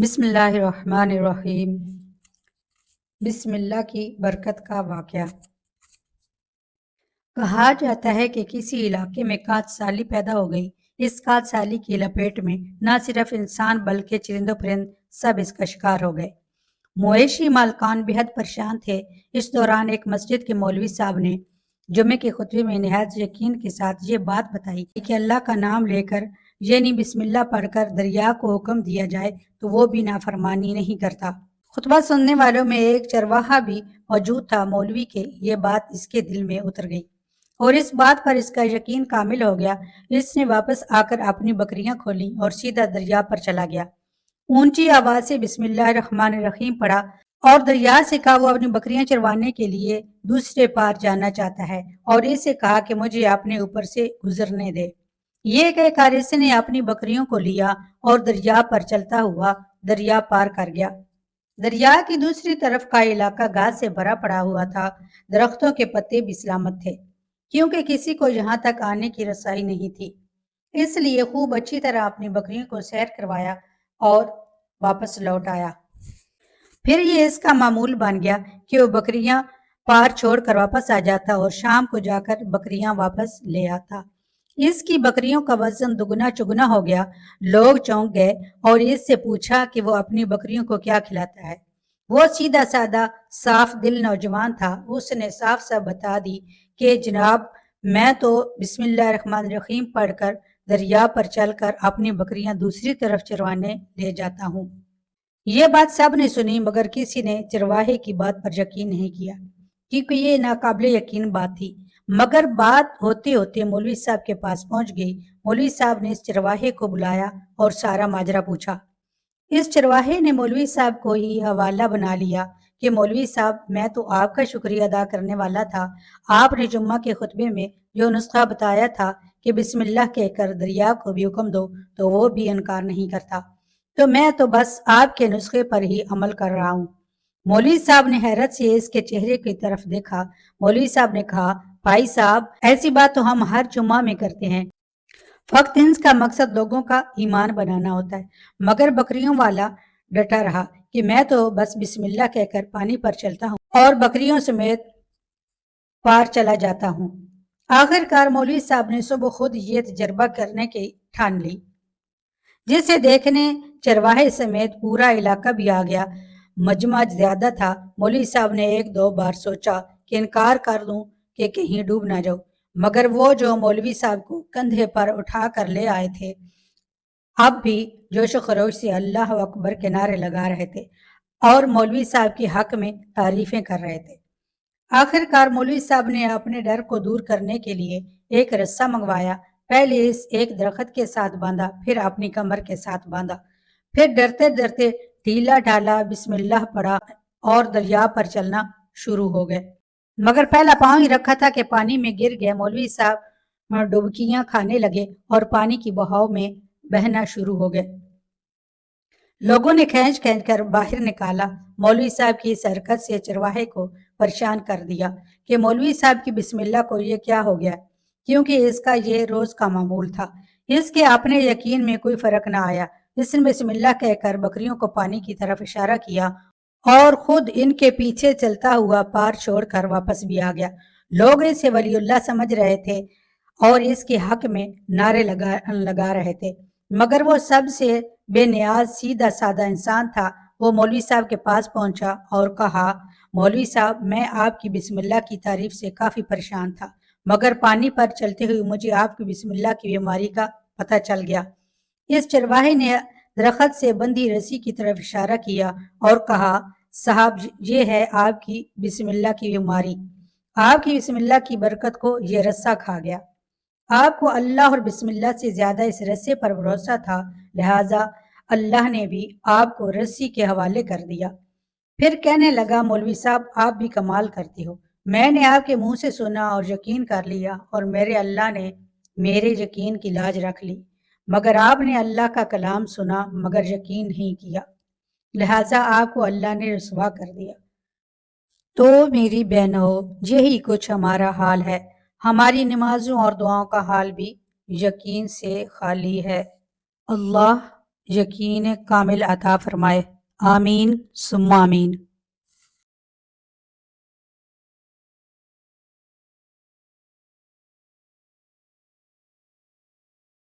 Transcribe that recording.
بسم اللہ الرحمن الرحیم۔ بسم اللہ کی برکت کا واقعہ۔ کہا جاتا ہے کہ کسی علاقے میں کاج سالی پیدا ہو گئی۔ اس کاج سالی کی لپیٹ میں نہ صرف انسان بلکہ چرند و پرند سب اس کا شکار ہو گئے۔ مویشی مالکان بہت پریشان تھے۔ اس دوران ایک مسجد کے مولوی صاحب نے جمعے کے خطبے میں نہایت یقین کے ساتھ یہ بات بتائی کہ اللہ کا نام لے کر یعنی بسم اللہ پڑھ کر دریا کو حکم دیا جائے تو وہ بھی نافرمانی نہیں کرتا۔ خطبہ سننے والوں میں ایک چرواہا بھی موجود تھا۔ مولوی کے یہ بات اس کے دل میں اتر گئی اور اس بات پر اس کا یقین کامل ہو گیا۔ اس نے واپس آ کر اپنی بکریاں کھولیں اور سیدھا دریا پر چلا گیا۔ اونچی آواز سے بسم اللہ الرحمن الرحیم پڑھا اور دریا سے کہا وہ اپنی بکریاں چروانے کے لیے دوسرے پار جانا چاہتا ہے اور اس سے کہا کہ مجھے اپنے اوپر سے گزرنے دے۔ یہ کہہ کر اس نے اپنی بکریوں کو لیا اور دریا پر چلتا ہوا دریا پار کر گیا۔ دریا کی دوسری طرف کا علاقہ گھاس سے بھرا پڑا ہوا تھا۔ درختوں کے پتے بھی سلامت تھے کیونکہ کسی کو یہاں تک آنے کی رسائی نہیں تھی۔ اس لیے خوب اچھی طرح اپنی بکریوں کو سیر کروایا اور واپس لوٹ آیا۔ پھر یہ اس کا معمول بن گیا کہ وہ بکریاں پار چھوڑ کر واپس آ جاتا اور شام کو جا کر بکریاں واپس لے آتا۔ اس کی بکریوں کا وزن دگنا چگنا ہو گیا۔ لوگ چونک گئے اور اس سے پوچھا کہ وہ اپنی بکریوں کو کیا کھلاتا ہے۔ وہ سیدھا سادہ صاف دل نوجوان تھا۔ اس نے صاف صاف بتا دی کہ جناب میں تو بسم اللہ الرحمن الرحیم پڑھ کر دریا پر چل کر اپنی بکریاں دوسری طرف چروانے لے جاتا ہوں۔ یہ بات سب نے سنی مگر کسی نے چرواہے کی بات پر یقین نہیں کیا کیونکہ یہ ناقابل یقین بات تھی۔ مگر بات ہوتے ہوتے مولوی صاحب کے پاس پہنچ گئی۔ مولوی صاحب نے اس چرواہے کو بلایا اور سارا ماجرا پوچھا۔ اس چرواہے نے مولوی صاحب کو ہی حوالہ بنا لیا کہ مولوی صاحب میں تو آپ کا شکریہ ادا کرنے والا تھا۔ آپ نے جمعہ کے خطبے میں جو نسخہ بتایا تھا کہ بسم اللہ کہہ کر دریا کو بھی حکم دو تو وہ بھی انکار نہیں کرتا، تو میں تو بس آپ کے نسخے پر ہی عمل کر رہا ہوں۔ مولوی صاحب نے حیرت سے اس کے چہرے کی طرف دیکھا۔ مولوی صاحب نے کہا بھائی صاحب ایسی بات تو ہم ہر جمعہ میں کرتے ہیں، فقط ان کا مقصد لوگوں کا ایمان بنانا ہوتا ہے۔ مگر بکریوں والا ڈٹا رہا کہ میں تو بس بسم اللہ کہہ کر پانی پر چلتا ہوں اور بکریوں سمیت پار چلا جاتا ہوں۔ آخر کار مولوی صاحب نے صبح خود یہ تجربہ کرنے کی ٹھان لی، جسے دیکھنے چرواہے سمیت پورا علاقہ بھی آ گیا۔ مجمع زیادہ تھا۔ مولوی صاحب نے ایک دو بار سوچا کہ انکار کر دوں کہ کہیں ڈوب نہ جاؤ، مگر وہ جو مولوی صاحب کو کندھے پر اٹھا کر لے آئے تھے اب بھی جوش و خروش سے اللہ اکبر کے نعرے لگا رہے تھے اور مولوی صاحب کے حق میں تعریفیں کر رہے تھے۔ آخر کار مولوی صاحب نے اپنے ڈر کو دور کرنے کے لیے ایک رسہ منگوایا۔ پہلے اس ایک درخت کے ساتھ باندھا، پھر اپنی کمر کے ساتھ باندھا، پھر ڈرتے ڈرتے ڈھیلا ڈھالا بسم اللہ پڑھا اور دریا پر چلنا شروع ہو گئے۔ مگر پہلا پاؤں ہی رکھا تھا کہ پانی میں گر گئے۔ مولوی صاحب ڈبکیاں کھانے لگے اور پانی کی بہاؤ میں بہنا شروع ہو گئے۔ لوگوں نے کھینچ کھینچ کر باہر نکالا۔ مولوی صاحب کی اس حرکت سے چرواہے کو پریشان کر دیا کہ مولوی صاحب کی بسم اللہ کو یہ کیا ہو گیا، کیونکہ اس کا یہ روز کا معمول تھا۔ اس کے اپنے یقین میں کوئی فرق نہ آیا۔ اس نے بسم اللہ کہہ کر بکریوں کو پانی کی طرف اشارہ کیا اور خود ان کے پیچھے چلتا ہوا پار چھوڑ کر واپس بھی آ گیا۔ لوگ اسے ولی اللہ سمجھ رہے تھے اور اس کے حق میں نعرے لگا رہے تھے، مگر وہ سب سے بے نیاز سیدھا سادہ انسان تھا۔ وہ مولوی صاحب کے پاس پہنچا اور کہا مولوی صاحب میں آپ کی بسم اللہ کی تعریف سے کافی پریشان تھا، مگر پانی پر چلتے ہوئے مجھے آپ کی بسم اللہ کی بیماری کا پتہ چل گیا۔ اس چرواہے نے درخت سے بندھی رسی کی طرف اشارہ کیا اور کہا صاحب یہ ہے آپ کی بسم اللہ کی بیماری۔ آپ کی بسم اللہ کی برکت کو یہ رسہ کھا گیا۔ آپ کو اللہ اور بسم اللہ سے زیادہ اس رسے پر بھروسہ تھا، لہٰذا اللہ نے بھی آپ کو رسی کے حوالے کر دیا۔ پھر کہنے لگا مولوی صاحب آپ بھی کمال کرتے ہو، میں نے آپ کے منہ سے سنا اور یقین کر لیا اور میرے اللہ نے میرے یقین کی لاج رکھ لی، مگر آپ نے اللہ کا کلام سنا مگر یقین نہیں کیا، لہٰذا آپ کو اللہ نے رسوا کر دیا۔ تو میری بہنوں یہی کچھ ہمارا حال ہے۔ ہماری نمازوں اور دعاؤں کا حال بھی یقین سے خالی ہے۔ اللہ یقین کامل عطا فرمائے۔ آمین ثم آمین۔